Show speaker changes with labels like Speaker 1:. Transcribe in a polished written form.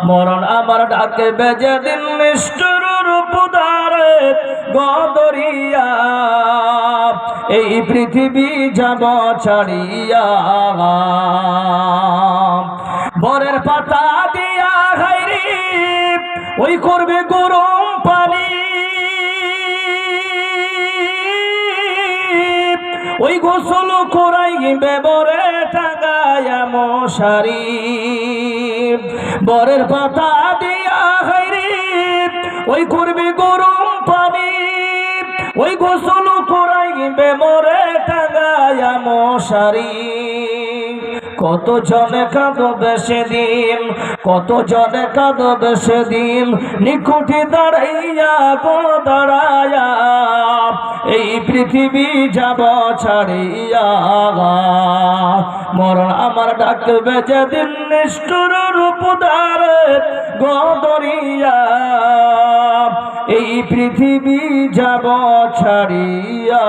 Speaker 1: মরণ আমার ডাকবে যেদিন নিষ্ঠুর রূপ ধারে গদরিয়া এই পৃথিবী যাব ছাড়িয়া বরের পাতা দিয়া খাইরি ওই করবে গরম পানি ওই গোসল করাইবে বরে টাঙ্গায়া মশারি বরের পাতা দিয়া খাইরি ওই করবে গরম পানি ওই গোসল করাইবে মরে টাঙ্গায়া মশারি কত জনে কাঁদবে সেদিন কত জনে কাঁদবে সেদিন নিকুঠি দাঁড়াইয়া গো দাঁড়াইয়া এই পৃথিবী যাব ছাড়িয়া মরণ আমার ডাকবে যেদিন নিষ্ঠুর রূপ ধারে গদরিয়া এই পৃথিবী যাব ছাড়িয়া